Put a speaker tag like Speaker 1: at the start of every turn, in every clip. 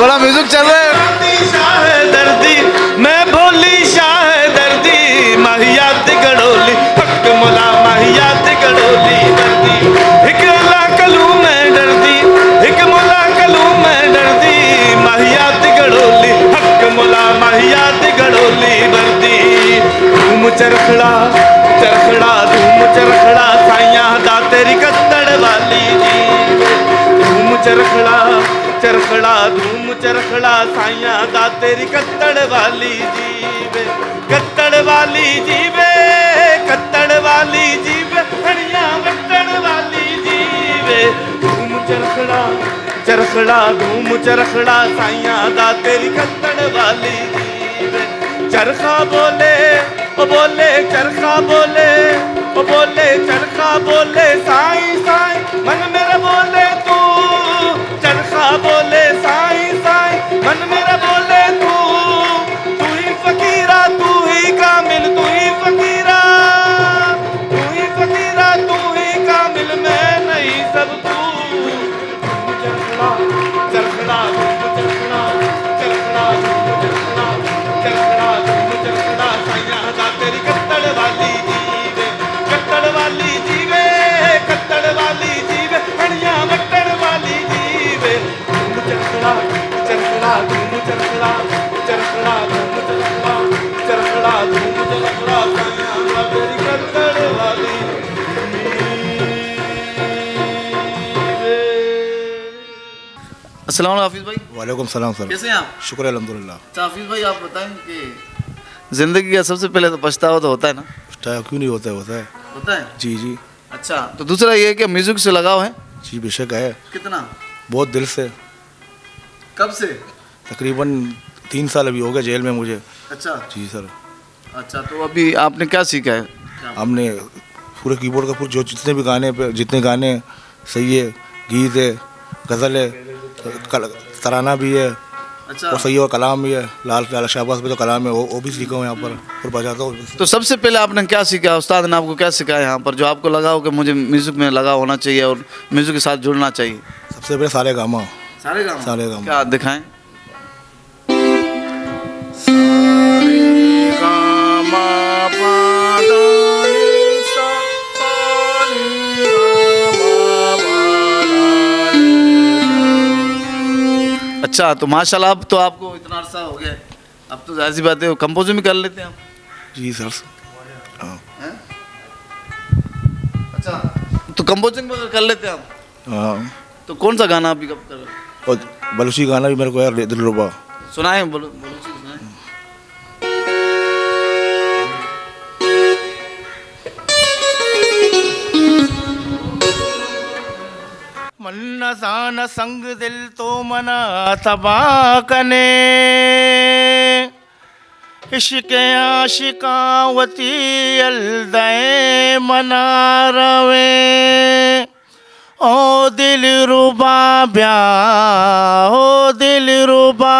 Speaker 1: थोड़ा म्यूजिक चल रहा है।
Speaker 2: शाह दर्दी मैं भोली शाह दर्दी माहियात गड़ोली हक मुला माहियात गड़ोली दर्दी हिक अल्लाह कलू मैं डरदी हिक मुला कलू मैं डरदी माहियात गड़ोली हक मुला माहियात गड़ोली दर्दी धूम चरखड़ा चरखड़ा धूम चरखड़ा साइया दा तेरी कत्तड़ वाली जी धूम चरखड़ा चरखड़ा धूम चरखड़ा साइया दा तेरी कत्तड़ वाली जीवे कत्तड़ वाली जीवे कत्तड़ वाली जीवे हड़िया कत्तड़ वाली जीवे धूम चरखड़ा चरखड़ा धूम चरखड़ा साइया दा तेरी कत्तड़ वाली जीवे चरखा बोले ओ बोले चरखा बोले ओ बोले चरखा बोले साईं साईं मन मेरा बोले तू चरखा बोले साईं साईं मन मेरा बोले तू ही फकीरा तू ही कामिल तू ही फकीरा तू ही फकीरा तू ही कामिल मैं नहीं सब तू चरखड़ा चरखड़ा चरखड़ा चरखड़ा चरखड़ा चरखड़ा चरखड़ा साइया दा तेरी कत्तड़ वाली जीवे कत्तड़ वाली जीवे कत्तड़ वाली जीवे हड़िया मट्टड़ वाली जीवे धूम चरखड़ा चरखड़ा धूम चरखड़ा चरखड़ा धूम चरखड़ा चरखड़ा धूम चरखड़ा साइया दा तेरी कत्तड़ वाली
Speaker 1: अस्सलाम वालेकुम हाफिज भाई।
Speaker 3: वालेकुम सलाम सर।
Speaker 1: कैसे हैं आप?
Speaker 3: शुक्र है अल्हम्दुलिल्लाह।
Speaker 1: अच्छा हाफिज भाई आप बताएं कि जिंदगी का सबसे पहले तो पछतावा तो होता है ना?
Speaker 3: पछतावा क्यों नहीं होता है?
Speaker 1: होता है
Speaker 3: जी जी
Speaker 1: अच्छा तो दूसरा ये है कि म्यूजिक से लगाव है?
Speaker 3: जी बेशक है,
Speaker 1: कितना?
Speaker 3: बहुत दिल से।
Speaker 1: कब से?
Speaker 3: तकरीबन 3 साल अभी हो गए जेल में मुझे।
Speaker 1: अच्छा
Speaker 3: जी सर।
Speaker 1: अच्छा तो अभी आपने क्या सीखा है?
Speaker 3: हमने पूरे कीबोर्ड का पूरे जो जितने भी गाने पे जितने गाने सही है, गीत है, गज़ल है, तराना भी है
Speaker 1: अच्छा
Speaker 3: और सही और कलाम भी है। लाल लाल शाहबाज पे तो कलाम है वो भी सीखा हूँ यहाँ पर और बजाता हूँ।
Speaker 1: तो सबसे पहले आपने क्या सीखा? उस्ताद ने आपको क्या सिखाया यहाँ पर जो आपको लगा हो कि मुझे म्यूजिक में लगा होना चाहिए और म्यूजिक के साथ जुड़ना चाहिए?
Speaker 3: सबसे पहले सारे गामा
Speaker 1: सारे गामा।
Speaker 3: सारे गामा।
Speaker 1: क्या दिखाएं? अच्छा तो माशाल्लाह अब तो आपको इतना अरसा हो गया अब तो जाहिर सी बात है कंपोजिंग भी कर लेते हैं आप?
Speaker 3: जी सर। हाँ
Speaker 1: अच्छा तो कंपोजिंग भी कर लेते हैं आप?
Speaker 3: हाँ।
Speaker 1: तो कौन सा गाना अभी कब कर रहे हैं?
Speaker 3: और बलूची गाना भी मेरे को यार दिलरुबा
Speaker 1: सुनाएं बलूची सुनाएं।
Speaker 2: मन्ना सान संग दिल तो मना तबा कने इश्क आशिकावती अलदे मना रवे ओ दिल रुबा ब्या ओ दिल रुबा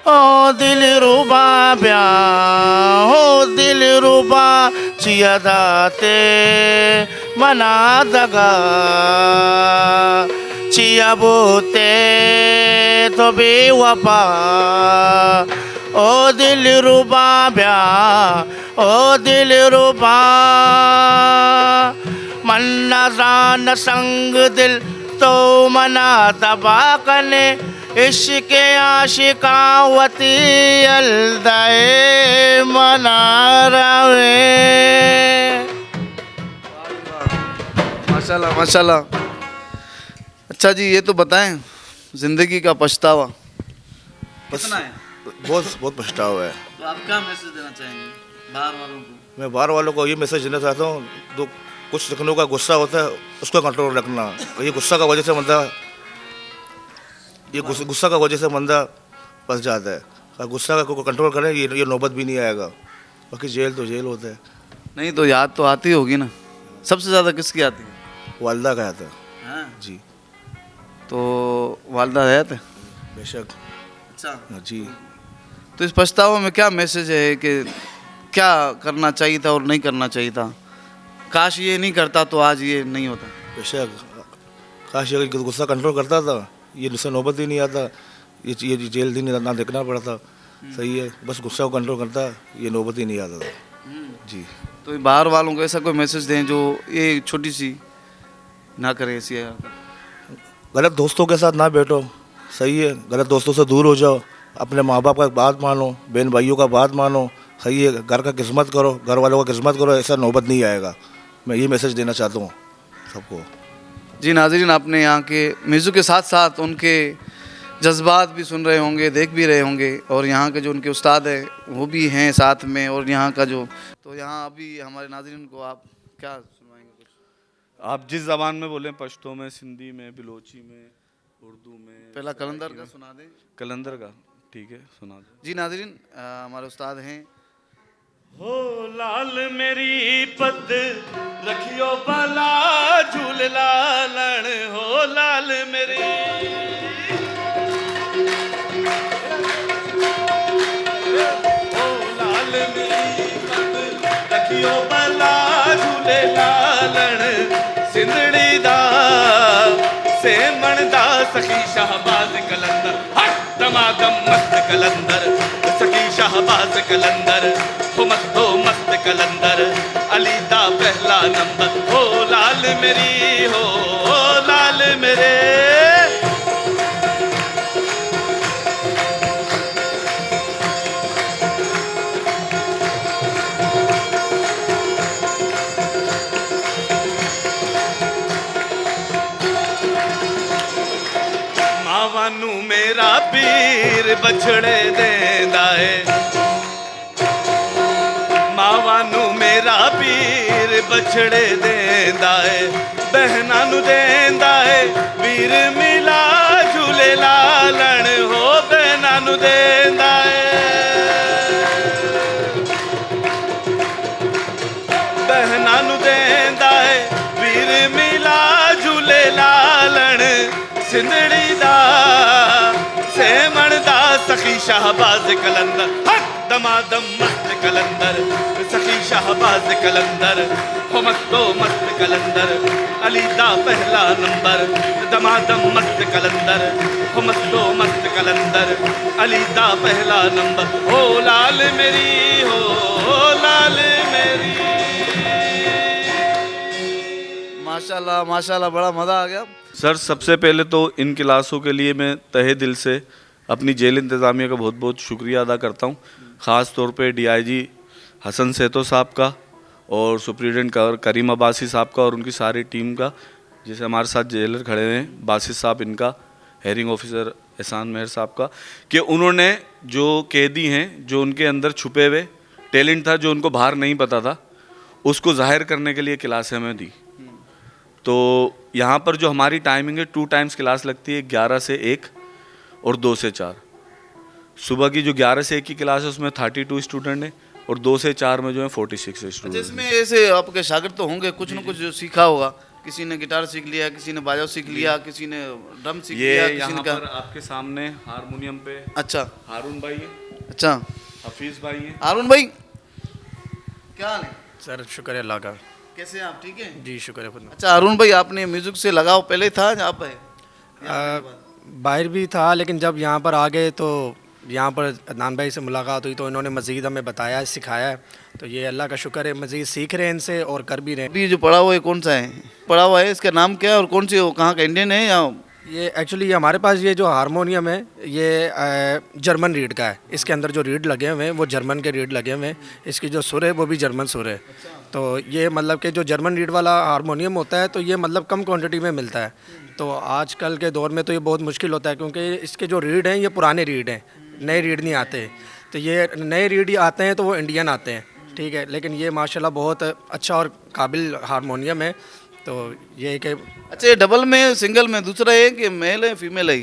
Speaker 2: ओ दिल रुबा ब्या ओ दिल रुबा चिया दाते मना दगा चिया बोते तो बेवफा ओ दिल रुबा ब्या ओ दिल रुबा मन्ना जान संग दिल तो मना तबा कने इश्क आशिकावती अलदाए मना रवे।
Speaker 1: माशाल्लाह माशाल्लाह। अच्छा जी ये तो बताएं जिंदगी का पछतावा कितना है?
Speaker 3: बहुत बहुत पछतावा है।
Speaker 1: तो आप क्या मैसेज देना चाहेंगे बाहर वालों को?
Speaker 3: मैं बाहर वालों को ये मैसेज देना चाहता हूँ तो कुछ रखने का गुस्सा होता है उसको कंट्रोल रखना। ये गुस्सा का वजह से बंदा गुस्सा का वजह से बंदा फंस जाता है। अगर गुस्सा का कंट्रोल करें ये नौबत भी नहीं आएगा। बाकी जेल तो जेल होता है।
Speaker 1: नहीं तो याद तो आती होगी ना? सबसे ज़्यादा किसकी आती है?
Speaker 3: वालदा का आता है।
Speaker 1: हाँ
Speaker 3: जी
Speaker 1: तो वालदा है तो
Speaker 3: बेशक।
Speaker 1: अच्छा
Speaker 3: जी
Speaker 1: तो इस पछतावा में क्या मैसेज है कि क्या करना चाहिए था और नहीं करना चाहिए था? काश ये नहीं करता तो आज ये नहीं होता।
Speaker 3: बेशक काश अगर गुस्सा कंट्रोल करता था ये इससे नौबत ही नहीं आता, ये जेल दिन ना देखना पड़ता। सही है, बस गुस्सा को कंट्रोल करता, ये नौबत ही नहीं आता था जी।
Speaker 1: तो बाहर वालों को ऐसा कोई मैसेज दें जो ये छोटी सी ना करें ऐसी
Speaker 3: गलत दोस्तों के साथ ना बैठो, सही है, गलत दोस्तों से दूर हो जाओ, अपने माँ बाप का बात मानो, बहन भाइयों का बात मानो, सही है, घर का किस्मत करो, घर वालों का किस्मत करो, ऐसा नौबत नहीं आएगा। मैं ये मैसेज देना चाहता हूँ सबको।
Speaker 1: जी नाज़रीन, आपने यहाँ के म्यूज़िक के साथ साथ उनके जज्बात भी सुन रहे होंगे, देख भी रहे होंगे, और यहाँ के जो उनके उस्ताद हैं वो भी हैं साथ में, और यहाँ का जो तो यहाँ अभी हमारे नाज़रीन को आप क्या सुनवाएंगे कुछ?
Speaker 2: आप जिस ज़बान में बोलें, पश्तो में, सिंधी में, बिलोची में, उर्दू में।
Speaker 1: पहला कलंदर का सुना दें।
Speaker 2: कलंदर का ठीक है, सुना दो।
Speaker 1: जी नाज़रीन, हमारे उस्ताद हैं।
Speaker 2: हो लाल मेरी पत रखियो भला झूल लालन, हो लाल मेरी, हो लाल मेरी पत रखियो भला झूल लालन, सिंधड़ी दा सेमण दा सखी शाहबाज कलंदर, हट दमादम मस्त कलंदर, सखी शाहबाज कलंदर, हो मस्त कलंदर, अली दा पहला नंबर, हो लाल मेरी, हो लाल मेरे। मावानू मेरा पीर बछड़े देंदा है, मावानू मेरा पीर बछड़े देंदा है, बहना नू देंदा है वीर मिला झूले लालन, हो बहना नू देंदा है, बहना नू देंदा है वीर मिला झूले लालन, सिंधड़ी दा सेमण दा सखी शाहबाज कलंदर, हक दमादम मस्त कलंदर, सखी शाहबाज कलंदर, हो मस्त कलंदर, अली दा पहला नंबर, दमादम मस्त कलंदर, हो मस्त कलंदर, अली दा पहला नंबर, हो लाल मेरी, हो लाल मेरी।
Speaker 1: माशाल्लाह माशाल्लाह, बड़ा मज़ा आ गया।
Speaker 2: सर सबसे पहले तो इन क्लासों के लिए मैं तहे दिल से अपनी जेल इंतज़ामिया का बहुत बहुत शुक्रिया अदा करता हूँ, ख़ास तौर पे DIG हसन सेतो साहब का और सुप्रीडेंट करीम अब्बासी साहब का और उनकी सारी टीम का, जैसे हमारे साथ जेलर खड़े हैं बासित साहब, इनका हेयरिंग ऑफिसर एहसान मेहर साहब का, कि उन्होंने जो कैदी हैं, जो उनके अंदर छुपे हुए टैलेंट था, जो उनको बाहर नहीं पता था, उसको जाहिर करने के लिए क्लासें हमें दी। तो यहाँ पर जो हमारी टाइमिंग है 2 टाइम्स क्लास लगती है, 11 से 1 और 2 से 4। सुबह की जो 11 से 1 की क्लास है उसमें 32 स्टूडेंट हैं, और 2 से 4 में जो है 46 स्टूडेंट।
Speaker 1: इसमें ऐसे आपके शागिर्द तो होंगे कुछ न कुछ जो सीखा होगा, किसी ने गिटार सीख लिया, किसी ने बाजा सीख लिया, किसी ने ड्रम सीख लिया, किसी ने
Speaker 2: यहाँ पर आपके सामने हारमोनियम पे
Speaker 1: अच्छा
Speaker 2: हारून भाई है,
Speaker 1: अच्छा
Speaker 2: हफीज़ भाई हैं।
Speaker 1: हारून भाई क्या हाल है?
Speaker 4: सर शुक्र है अल्लाह का।
Speaker 1: कैसे हैं आप? ठीक है
Speaker 4: जी शुक्र है खुद।
Speaker 1: अच्छा हारून भाई, आपने म्यूजिक से लगाव पहले था या आप है?
Speaker 4: बाहर भी था, लेकिन जब यहाँ पर आ गए तो यहाँ पर अदनान भाई से मुलाकात हुई तो इन्होंने मज़ीद हमें बताया, सिखाया है, तो ये अल्लाह का शुक्र है, मज़ीद सीख रहे हैं इनसे और कर भी रहे हैं।
Speaker 1: अभी जो पढ़ा हुआ है कौन सा है पढ़ा हुआ है, इसका नाम क्या है और कौन सी कहाँ का, इंडियन है या?
Speaker 4: ये एक्चुअली हमारे पास ये जो हारमोनियम है ये जर्मन रीड का है, इसके अंदर जो रीड लगे हुए हैं वो जर्मन के रीड लगे हुए हैं, इसकी जो सुर है वो भी जर्मन सुर है। तो ये मतलब कि जो जर्मन रीड वाला हारमोनियम होता है तो ये मतलब कम क्वांटिटी में मिलता है, तो आजकल के दौर में तो ये बहुत मुश्किल होता है, क्योंकि इसके जो रीड हैं ये पुराने रीड हैं, नए रीड नहीं आते। तो ये नए रीड ही आते हैं तो वो इंडियन आते हैं, ठीक है, लेकिन ये माशाल्लाह बहुत अच्छा और काबिल हारमोनियम है। तो ये कि
Speaker 1: अच्छा, ये डबल में सिंगल में दूसरा है कि मेल है फीमेल है?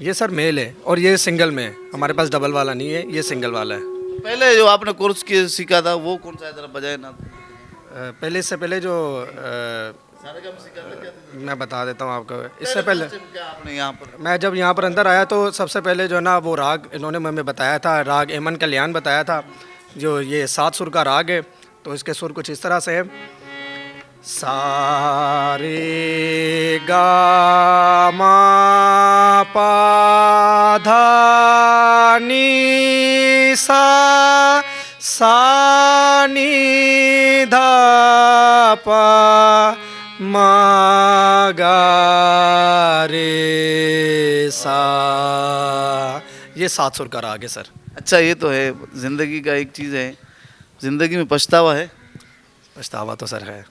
Speaker 4: ये सर मेल है और ये सिंगल में है, हमारे पास डबल वाला नहीं है, ये सिंगल वाला है।
Speaker 1: पहले जो आपने कोर्स की सीखा था वो कौन सा है, जरा बजाए ना।
Speaker 4: पहले इससे पहले जो
Speaker 1: सारे काम सीखा था क्या?
Speaker 4: मैं बता देता हूँ आपको। इससे पहले
Speaker 1: क्या आपने यहाँ पर?
Speaker 4: मैं जब यहाँ पर अंदर आया तो सबसे पहले जो है ना वो राग इन्होंने हमें बताया था, राग एमन कल्याण बताया था, जो ये 7 सुर का राग है। तो इसके सुर कुछ इस तरह से है। सा रे गा मा पा धा नी सा नी धा पा मा गा रे सा। ये 7 सुर का राग है सर।
Speaker 1: अच्छा, ये तो है ज़िंदगी का एक चीज़ है, ज़िंदगी में पछतावा है?
Speaker 4: पछतावा तो सर है,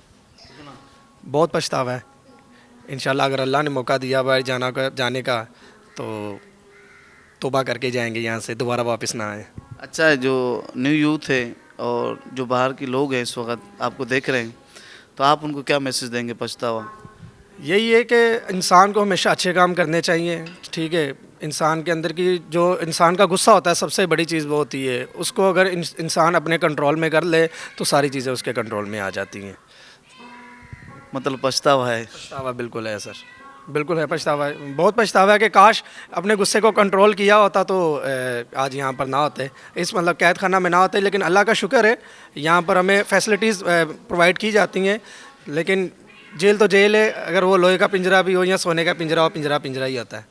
Speaker 4: बहुत पछतावा है। इंशाल्लाह अगर अल्लाह ने मौका दिया बाहर जाने का तो तौबा करके जाएंगे, यहाँ से दोबारा वापस ना आए।
Speaker 1: अच्छा, जो न्यू यूथ है और जो बाहर के लोग हैं इस वक्त आपको देख रहे हैं, तो आप उनको क्या मैसेज देंगे? पछतावा
Speaker 4: यही है कि इंसान को हमेशा अच्छे काम करने चाहिए, ठीक है। इंसान के अंदर की जो इंसान का गुस्सा होता है सबसे बड़ी चीज़ वो होती है, उसको अगर इंसान अपने कंट्रोल में कर ले तो सारी चीज़ें उसके कंट्रोल में आ जाती हैं।
Speaker 1: मतलब पछतावा है?
Speaker 4: पछतावा बिल्कुल है सर, बिल्कुल है पछतावा है, बहुत पछतावा है कि काश अपने गुस्से को कंट्रोल किया होता तो आज यहाँ पर ना होते, इस मतलब कैद खाना में ना होते। लेकिन अल्लाह का शुक्र है यहाँ पर हमें फैसिलिटीज़ प्रोवाइड की जाती हैं। लेकिन जेल तो जेल है, अगर वो लोहे का पिंजरा भी हो या सोने का पिंजरा हो, पिंजरा पिंजरा ही होता है।